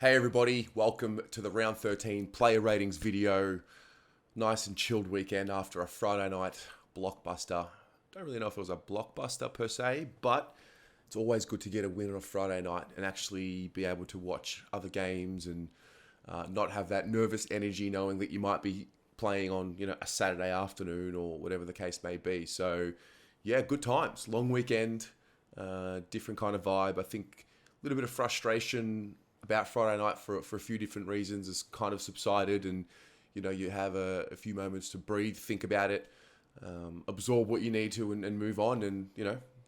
Hey everybody, welcome to the round 13 player ratings video. Nice and chilled weekend after a Friday night blockbuster. Don't really know if it was a blockbuster per se, but it's always good to get a win on a Friday night and actually be able to watch other games and not have that nervous energy knowing that you might be playing on a Saturday afternoon or whatever the case may be. So yeah, good times. Long weekend, different kind of vibe. I think a little bit of frustration about Friday night for a few different reasons has kind of subsided, and you have a few moments to breathe, think about it, absorb what you need to, and move on. And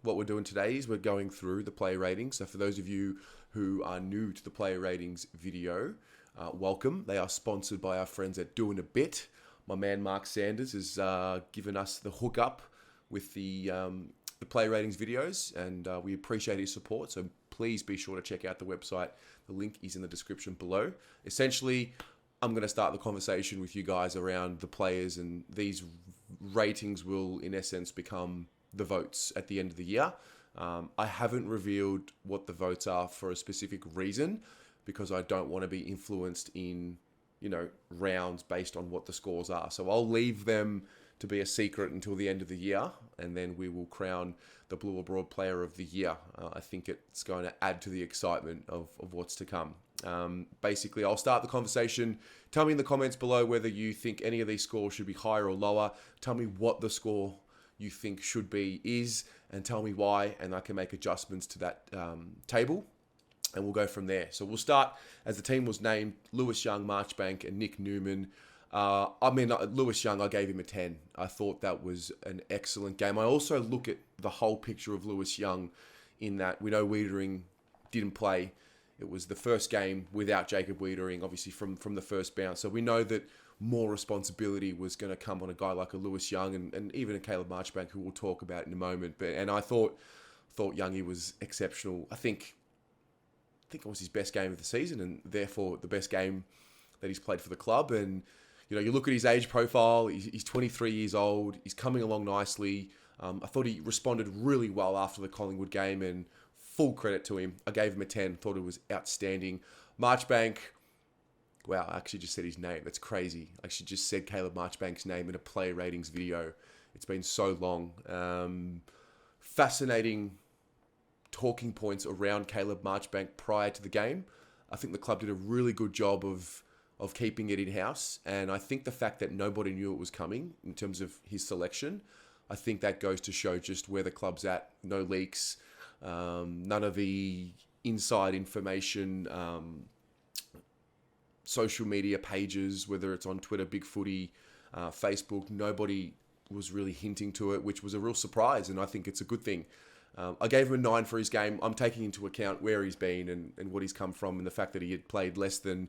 what we're doing today is we're going through the player ratings. So for those of you who are new to the player ratings video, welcome. They are sponsored by our friends at Doing a Bit. My man Mark Sanders has given us the hookup with the player ratings videos, and we appreciate his support. So please be sure to check out the website. The link is in the description below. Essentially, I'm going to start the conversation with you guys around the players, and these ratings will, in essence, become the votes at the end of the year. I haven't revealed what the votes are for a specific reason, because I don't want to be influenced in, rounds based on what the scores are. So I'll leave them to be a secret until the end of the year, and then we will crown the Blue Abroad Player of the Year. I think it's going to add to the excitement of what's to come. Basically, I'll start the conversation. Tell me in the comments below whether you think any of these scores should be higher or lower. Tell me what the score you think should be is, and tell me why, and I can make adjustments to that table, and we'll go from there. So we'll start, as the team was named, Lewis Young, Marchbank, and Nick Newman. Lewis Young, I gave him a 10. I thought that was an excellent game. I also look at the whole picture of Lewis Young in that we know Wiedering didn't play. It was the first game without Jacob Wiedering, obviously from the first bounce. So we know that more responsibility was going to come on a guy like a Lewis Young and even a Caleb Marchbank, who we'll talk about in a moment. And I thought Youngie was exceptional. I think it was his best game of the season, and therefore the best game that he's played for the club. And you look at his age profile, he's 23 years old, he's coming along nicely. I thought he responded really well after the Collingwood game, and full credit to him. I gave him a 10, thought it was outstanding. Marchbank, wow, I actually just said his name. That's crazy. I actually just said Caleb Marchbank's name in a player ratings video. It's been so long. Fascinating talking points around Caleb Marchbank prior to the game. I think the club did a really good job of keeping it in-house. And I think the fact that nobody knew it was coming in terms of his selection, I think that goes to show just where the club's at. No leaks, none of the inside information, social media pages, whether it's on Twitter, Big Footy, Facebook, nobody was really hinting to it, which was a real surprise. And I think it's a good thing. I gave him a 9 for his game. I'm taking into account where he's been and what he's come from, and the fact that he had played less than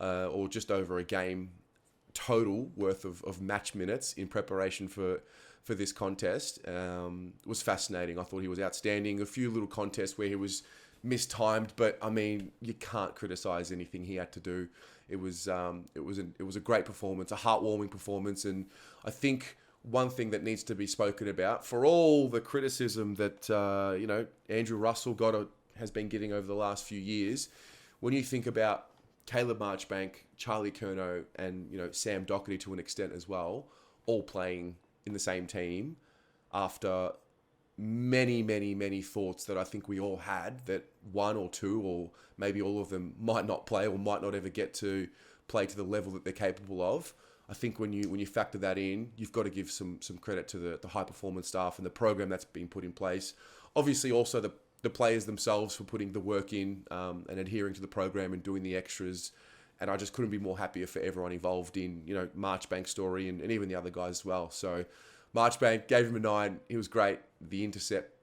or just over a game total worth of match minutes in preparation for this contest. Was fascinating. I thought he was outstanding. A few little contests where he was mistimed, but I mean, you can't criticize anything he had to do. It was a great performance, a heartwarming performance, and I think one thing that needs to be spoken about, for all the criticism that Andrew Russell has been getting over the last few years, when you think about Caleb Marchbank, Charlie Curnow, and Sam Doherty to an extent as well, all playing in the same team after many, many, many thoughts that I think we all had that one or two or maybe all of them might not play or might not ever get to play to the level that they're capable of. I think when you factor that in, you've got to give some credit to the high performance staff and the program that's been put in place. Obviously, also the players themselves for putting the work in and adhering to the program and doing the extras. And I just couldn't be more happier for everyone involved in Marchbank's story and even the other guys as well. So Marchbank, gave him a 9. He was great. The intercept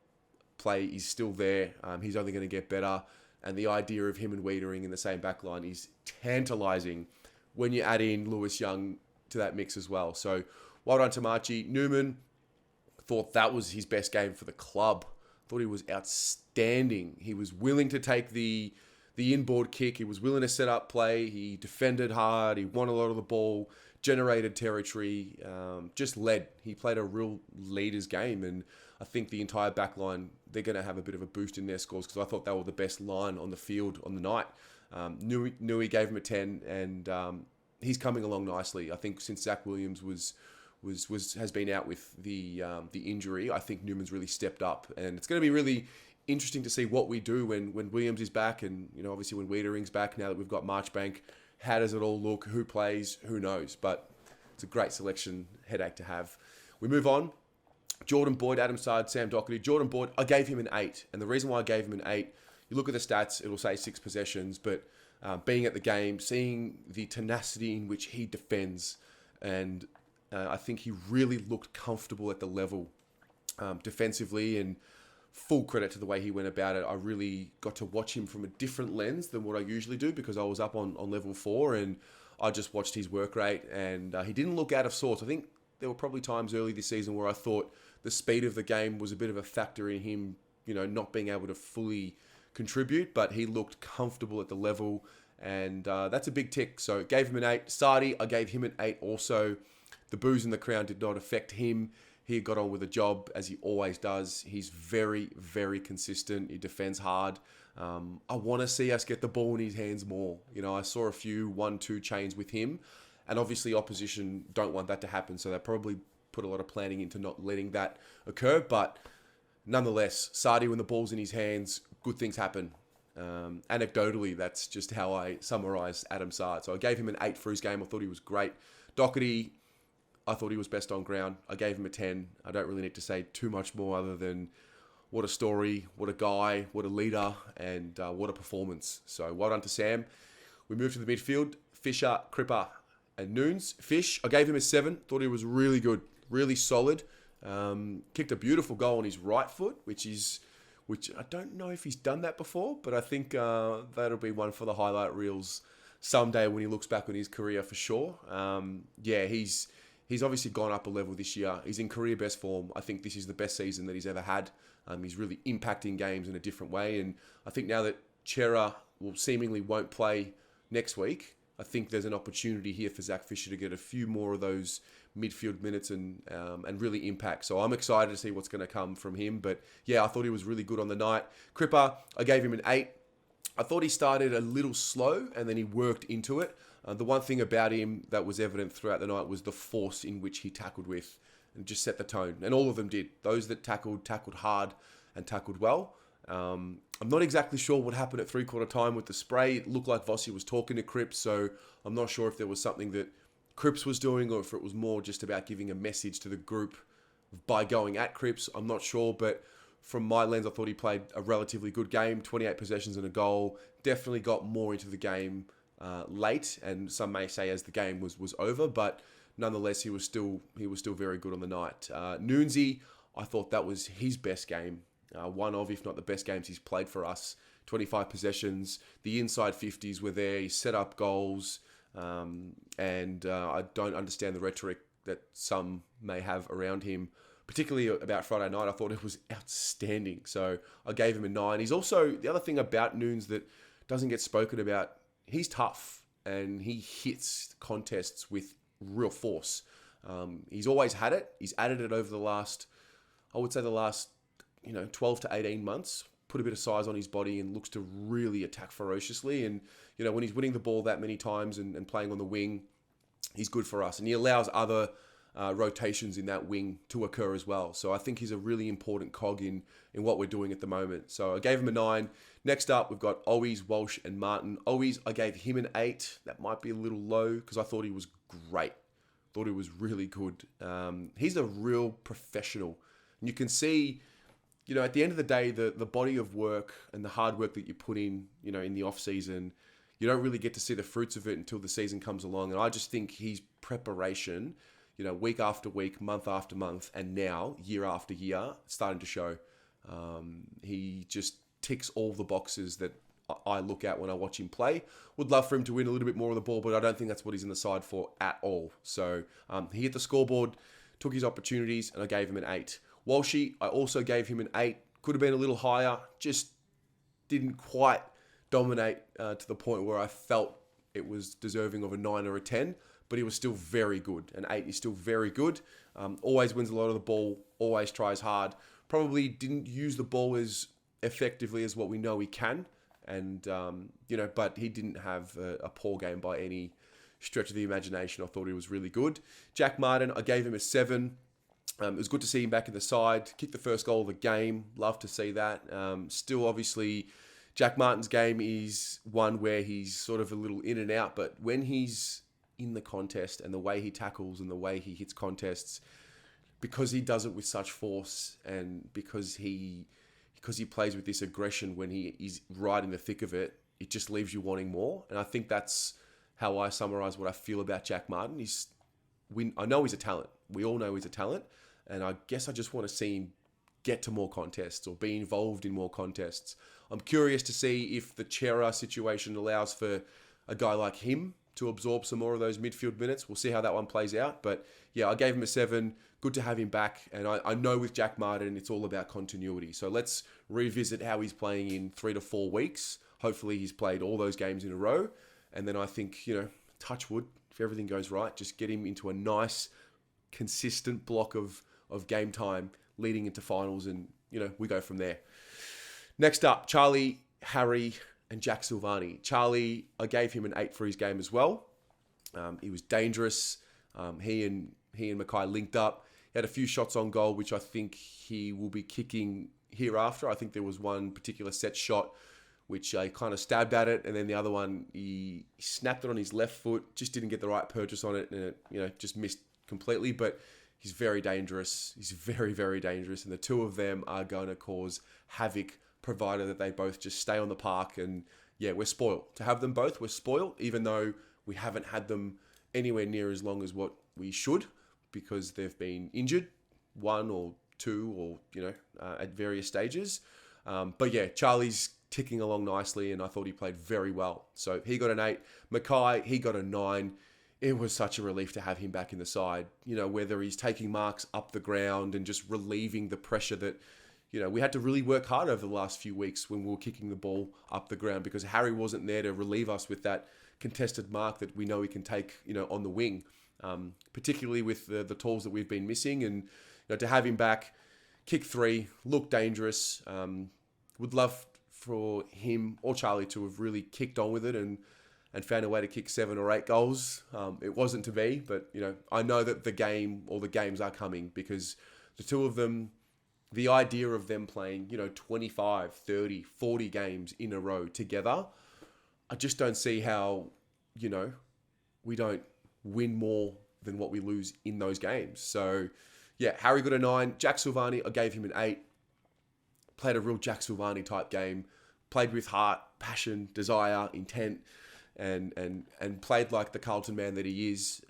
play is still there. He's only going to get better. And the idea of him and Wiedering in the same backline is tantalising when you add in Lewis Young to that mix as well. So well done to Marchie. Newman, thought that was his best game for the club. Thought he was outstanding. He was willing to take the inboard kick. He was willing to set up play. He defended hard. He won a lot of the ball, generated territory, just led. He played a real leader's game, and I think the entire back line, they're going to have a bit of a boost in their scores because I thought they were the best line on the field on the night. Nui gave him a 10, and he's coming along nicely. I think since Zach Williams has been out with the injury, I think Newman's really stepped up, and it's going to be really interesting to see what we do when Williams is back, and obviously when Wiedering's back. Now that we've got Marchbank, how does it all look? Who plays? Who knows? But it's a great selection headache to have. We move on. Jordan Boyd, Adam Sard, Sam Doherty. Jordan Boyd, I gave him an 8, and the reason why I gave him an 8, you look at the stats, it'll say 6 possessions, but being at the game, seeing the tenacity in which he defends, and I think he really looked comfortable at the level defensively, and full credit to the way he went about it. I really got to watch him from a different lens than what I usually do, because I was up on level 4, and I just watched his work rate, and he didn't look out of sorts. I think there were probably times early this season where I thought the speed of the game was a bit of a factor in him, not being able to fully contribute, but he looked comfortable at the level, and that's a big tick. So gave him an 8. Sardi, I gave him an 8 also. The booze in the crown did not affect him. He got on with the job, as he always does. He's very, very consistent. He defends hard. I want to see us get the ball in his hands more. I saw a few 1-2 chains with him, and obviously opposition don't want that to happen, so they probably put a lot of planning into not letting that occur. But nonetheless, Sardi, when the ball's in his hands, good things happen. Anecdotally, that's just how I summarise Adam Sard. So I gave him an 8 for his game. I thought he was great. Doherty, I thought he was best on ground. I gave him a 10. I don't really need to say too much more other than what a story, what a guy, what a leader, and what a performance. So well done to Sam. We move to the midfield. Fisher, Cripper, and Nunes. Fish, I gave him a 7. Thought he was really good, really solid. Kicked a beautiful goal on his right foot, which I don't know if he's done that before, but I think that'll be one for the highlight reels someday when he looks back on his career for sure. He's obviously gone up a level this year. He's in career best form. I think this is the best season that he's ever had. He's really impacting games in a different way. And I think now that Chera seemingly won't play next week, I think there's an opportunity here for Zach Fisher to get a few more of those midfield minutes and really impact. So I'm excited to see what's going to come from him. But yeah, I thought he was really good on the night. Cripper, I gave him an 8. I thought he started a little slow and then he worked into it. The one thing about him that was evident throughout the night was the force in which he tackled with, and just set the tone. And all of them did. Those that tackled hard and tackled well. I'm not exactly sure what happened at 3/4 time with the spray. It looked like Vossi was talking to Cripps, so I'm not sure if there was something that Cripps was doing or if it was more just about giving a message to the group by going at Cripps. I'm not sure, but from my lens, I thought he played a relatively good game. 28 possessions and a goal. Definitely got more into the game late, and some may say as the game was over, but nonetheless, he was still very good on the night. Nunesy, I thought that was his best game. One of, if not the best games he's played for us. 25 possessions. The inside 50s were there. He set up goals. And I don't understand the rhetoric that some may have around him, particularly about Friday night. I thought it was outstanding. So I gave him a 9. He's also, the other thing about Nunes that doesn't get spoken about, he's tough and he hits contests with real force. He's always had it. He's added it over the last 12 to 18 months, put a bit of size on his body and looks to really attack ferociously. And, when he's winning the ball that many times and playing on the wing, he's good for us. And he allows other rotations in that wing to occur as well. So I think he's a really important cog in what we're doing at the moment. So I gave him a 9. Next up, we've got Owies, Walsh, and Martin. Owies, I gave him an 8. That might be a little low because I thought he was great. Thought he was really good. He's a real professional. And you can see, at the end of the day, the body of work and the hard work that you put in, in the off season, you don't really get to see the fruits of it until the season comes along. And I just think his preparation, week after week, month after month, and now year after year, starting to show. He just ticks all the boxes that I look at when I watch him play. Would love for him to win a little bit more of the ball, but I don't think that's what he's in the side for at all. So he hit the scoreboard, took his opportunities, and I gave him an 8. Walshy, I also gave him an 8. Could have been a little higher, just didn't quite dominate to the point where I felt it was deserving of a 9 or a 10, but he was still very good. An 8 is still very good. Always wins a lot of the ball, always tries hard. Probably didn't use the ball as effectively as what we know he can, And, but he didn't have a poor game by any stretch of the imagination. I thought he was really good. Jack Martin, I gave him a 7. It was good to see him back in the side. Kicked the first goal of the game. Love to see that. Still, obviously, Jack Martin's game is one where he's sort of a little in and out. But when he's in the contest and the way he tackles and the way he hits contests, because he does it with such force and because he plays with this aggression when he is right in the thick of it, it just leaves you wanting more. And I think that's how I summarise what I feel about Jack Martin. I know he's a talent. We all know he's a talent. And I guess I just want to see him get to more contests or be involved in more contests. I'm curious to see if the Chera situation allows for a guy like him to absorb some more of those midfield minutes. We'll see how that one plays out. But yeah, I gave him a 7. Good to have him back. And I know with Jack Martin, it's all about continuity. So let's revisit how he's playing in 3 to 4 weeks. Hopefully he's played all those games in a row. And then I think, touch wood, if everything goes right, just get him into a nice, consistent block of game time leading into finals, and we go from there. Next up, Charlie, Harry, and Jack Silvani. Charlie, I gave him an 8 for his game as well. He was dangerous. He and Mackay linked up. He had a few shots on goal, which I think he will be kicking hereafter. I think there was one particular set shot which I kind of stabbed at it, and then the other one he snapped it on his left foot, just didn't get the right purchase on it, and it just missed completely. But he's very dangerous. He's very, very dangerous. And the two of them are going to cause havoc, provided that they both just stay on the park. And yeah, we're spoiled. To have them both, we're spoiled, even though we haven't had them anywhere near as long as what we should, because they've been injured, 1 or 2 or, at various stages. But yeah, Charlie's ticking along nicely, and I thought he played very well. So he got an 8. Mackay, he got a 9. It was such a relief to have him back in the side, whether he's taking marks up the ground and just relieving the pressure that, we had to really work hard over the last few weeks when we were kicking the ball up the ground, because Harry wasn't there to relieve us with that contested mark that we know he can take, on the wing, particularly with the tools that we've been missing. And, to have him back, kick 3, look dangerous. Would love for him or Charlie to have really kicked on with it and found a way to kick 7 or 8 goals. It wasn't to be, but, I know that the games are coming, because the two of them, the idea of them playing, 25, 30, 40 games in a row together, I just don't see how, we don't win more than what we lose in those games. So, yeah, Harry got a 9. Jack Silvani, I gave him an 8. Played a real Jack Silvani type game. Played with heart, passion, desire, intent, and played like the Carlton man that he is.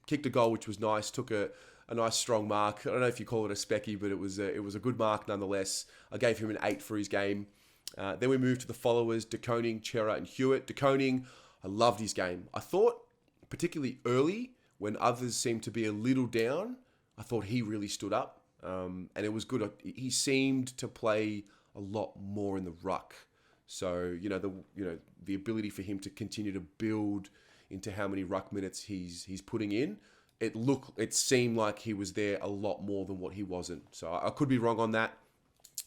Kicked a goal, which was nice. Took a nice strong mark. I don't know if you call it a specky, but it was a good mark nonetheless. I gave him an 8 for his game. Then we moved to the followers, De Koning, Chera, and Hewitt. De Koning, I loved his game. I thought, particularly early, when others seemed to be a little down, I thought he really stood up. And it was good. He seemed to play a lot more in the ruck. So, the ability for him to continue to build into how many ruck minutes he's putting in, it seemed like he was there a lot more than what he wasn't. So I could be wrong on that.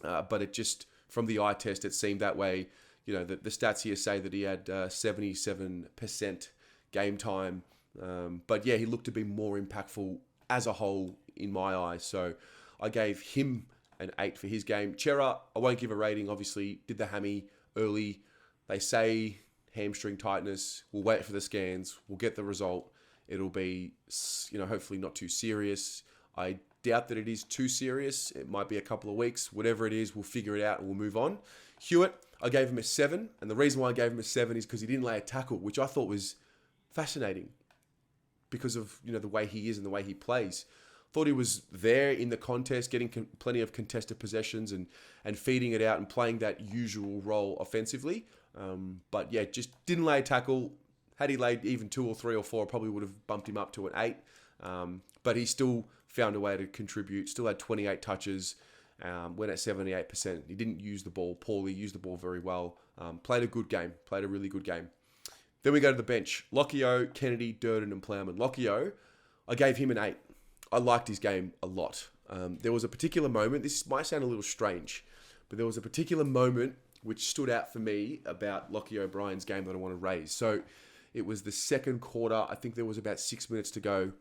But it just, from the eye test, it seemed that way. The stats here say that he had 77% game time. But yeah, he looked to be more impactful as a whole in my eyes. So I gave him an 8 for his game. Chera, I won't give a rating, obviously. Did the hammy early. They say hamstring tightness. We'll wait for the scans. We'll get the result. It'll be, hopefully not too serious. I doubt that it is too serious. It might be a couple of weeks. Whatever it is, we'll figure it out and we'll move on. Hewitt, I gave him a 7. And the reason why I gave him a 7 is because he didn't lay a tackle, which I thought was fascinating because of, the way he is and the way he plays. Thought he was there in the contest, getting plenty of contested possessions and feeding it out and playing that usual role offensively. But yeah, just didn't lay a tackle. Had he laid even 2 or 3 or 4, I probably would have bumped him up to an 8. But he still found a way to contribute, still had 28 touches, went at 78%. He didn't use the ball poorly, used the ball very well. Played a good game, played a really good game. Then we go to the bench. Lockheed, Kennedy, Durden and Plowman. Lockheed, I gave him an 8. I liked his game a lot. There was a particular moment, this might sound a little strange, but there was a particular moment which stood out for me about Lockie O'Brien's game that I want to raise. So it was the second quarter. I think there was about 6 minutes to go,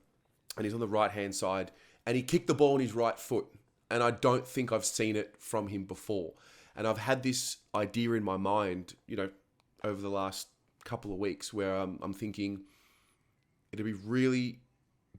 and he's on the right-hand side, and he kicked the ball on his right foot. And I don't think I've seen it from him before. And I've had this idea in my mind, over the last couple of weeks where I'm thinking it'd be really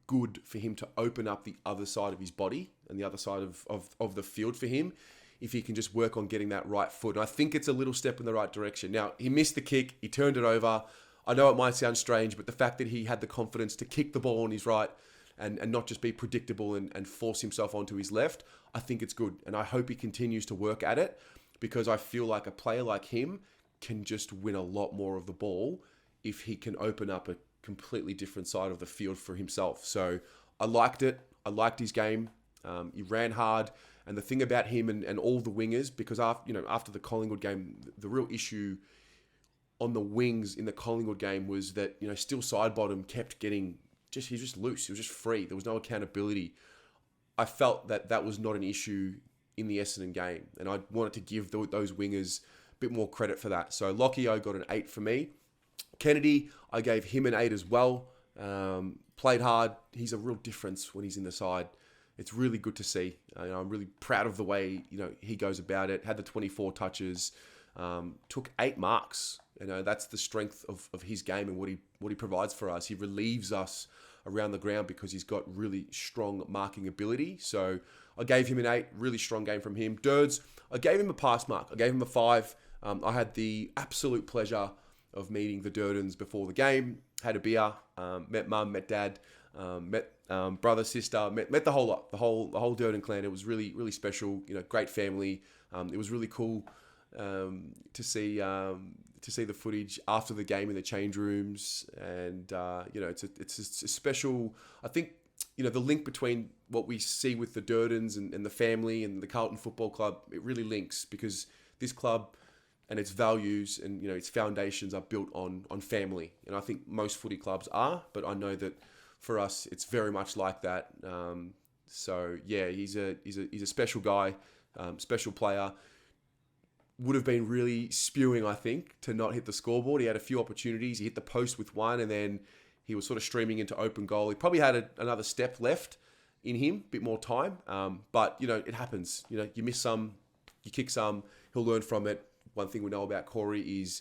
good for him to open up the other side of his body and the other side of the field for him if he can just work on getting that right foot. And I think it's a little step in the right direction. Now, he missed the kick. He turned it over. I know it might sound strange, but the fact that he had the confidence to kick the ball on his right and not just be predictable and force himself onto his left, I think it's good. And I hope he continues to work at it, because I feel like a player like him can just win a lot more of the ball if he can open up a completely different side of the field for himself. So I liked it. I liked his game. He ran hard. And the thing about him and all the wingers, because after the Collingwood game, the real issue on the wings in the Collingwood game was that, Still Sidebottom kept getting he was just loose. He was just free. There was no accountability. I felt that was not an issue in the Essendon game, and I wanted to give those wingers a bit more credit for that. So Lockheed got an 8 for me. Kennedy, I gave him an 8 as well. Played hard. He's a real difference when he's in the side. It's really good to see. I'm really proud of the way he goes about it. Had the 24 touches. Took 8 marks. That's the strength of his game and what he provides for us. He relieves us around the ground because he's got really strong marking ability. So I gave him an 8. Really strong game from him. Durds, I gave him a pass mark. I gave him a 5. I had the absolute pleasure of meeting the Durdens before the game. Had a beer. Met mum, met dad, met brother, sister, met the whole lot, the whole Durden clan. It was really, really special. Great family. It was really cool to see the footage after the game in the change rooms, and it's a special. I think the link between what we see with the Durdens and the family and the Carlton Football Club, it really links, because this club and its values and its foundations are built on family, and I think most footy clubs are, but I know that for us it's very much like that. So yeah, he's a special guy, special player. Would have been really spewing, I think, to not hit the scoreboard. He had a few opportunities. He hit the post with one, and then he was sort of streaming into open goal. He probably had another step left in him, a bit more time. But, it happens. You miss some, you kick some, he'll learn from it. One thing we know about Corey is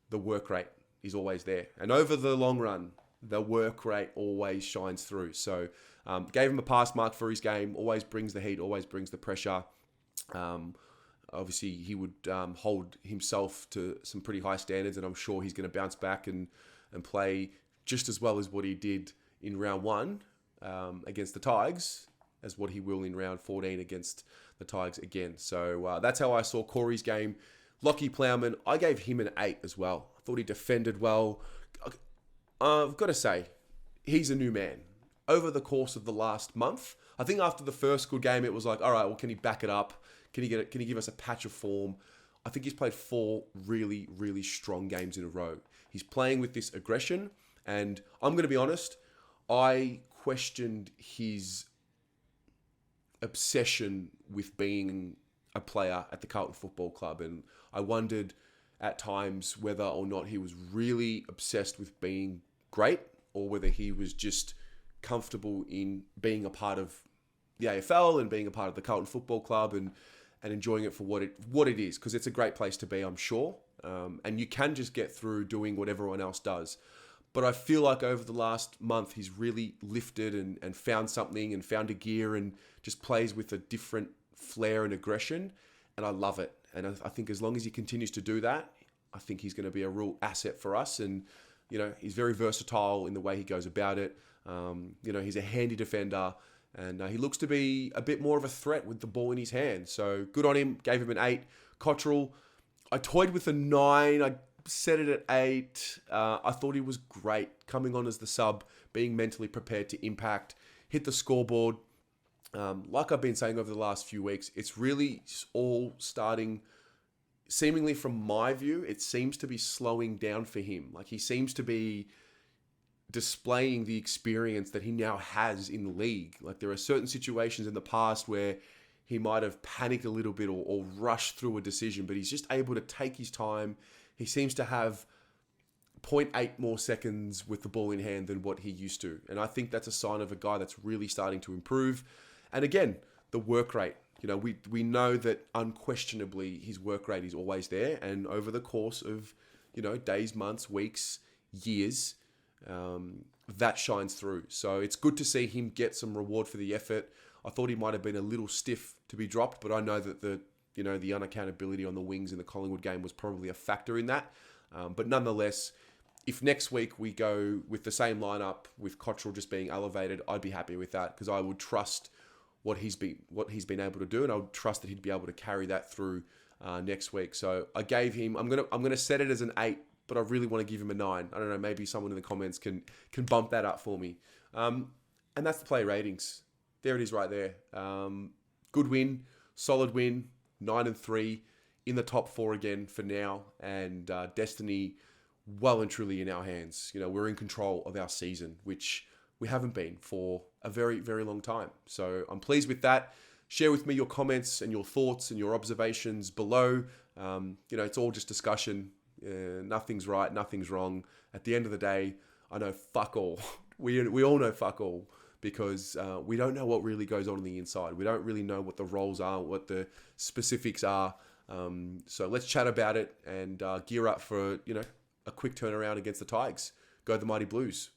the work rate is always there. And over the long run, the work rate always shines through. So gave him a pass mark for his game. Always brings the heat, always brings the pressure. Obviously, he would hold himself to some pretty high standards, and I'm sure he's going to bounce back and play just as well as what he did in round 1 against the Tigers as what he will in round 14 against the Tigers again. So that's how I saw Corey's game. Lockheed Plowman, I gave him an 8 as well. I thought he defended well. I've got to say, he's a new man. Over the course of the last month, I think after the first good game, it was like, all right, well, can he back it up? Can he give us a patch of form? I think he's played 4 really, really strong games in a row. He's playing with this aggression, and I'm going to be honest, I questioned his obsession with being a player at the Carlton Football Club, and I wondered at times whether or not he was really obsessed with being great, or whether he was just comfortable in being a part of the AFL and being a part of the Carlton Football Club and enjoying it for what it is, because it's a great place to be, I'm sure. And you can just get through doing what everyone else does. But I feel like over the last month, he's really lifted and found something and found a gear and just plays with a different flair and aggression. And I love it. And I think as long as he continues to do that, I think he's going to be a real asset for us. And, he's very versatile in the way he goes about it. He's a handy defender. And he looks to be a bit more of a threat with the ball in his hand. So good on him. Gave him an 8. Cottrell, I toyed with a 9. I set it at 8. I thought he was great. Coming on as the sub, being mentally prepared to impact, hit the scoreboard. Like I've been saying over the last few weeks, it's really all starting, seemingly from my view, it seems to be slowing down for him. Like he seems to be displaying the experience that he now has in the league. Like there are certain situations in the past where he might have panicked a little bit or rushed through a decision, but he's just able to take his time. He seems to have zero point 0.8 more seconds with the ball in hand than what he used to. And I think that's a sign of a guy that's really starting to improve. And again, the work rate. We know that unquestionably his work rate is always there. And over the course of, days, months, weeks, years, that shines through. So it's good to see him get some reward for the effort. I thought he might have been a little stiff to be dropped, but I know that the unaccountability on the wings in the Collingwood game was probably a factor in that. But nonetheless, if next week we go with the same lineup with Cottrell just being elevated, I'd be happy with that because I would trust what he's been able to do, and I would trust that he'd be able to carry that through next week. So I gave him. I'm gonna set it as an 8, but I really want to give him a 9. I don't know. Maybe someone in the comments can bump that up for me. And that's the player ratings. There it is, right there. Good win, solid win. 9-3 in the top 4 again for now, and destiny well and truly in our hands. We're in control of our season, which we haven't been for a very, very long time. So I'm pleased with that. Share with me your comments and your thoughts and your observations below. It's all just discussion. Nothing's right, nothing's wrong. At the end of the day, I know fuck all. We all know fuck all because we don't know what really goes on the inside. We don't really know what the roles are, what the specifics are. So let's chat about it and gear up for, a quick turnaround against the Tigers. Go the Mighty Blues.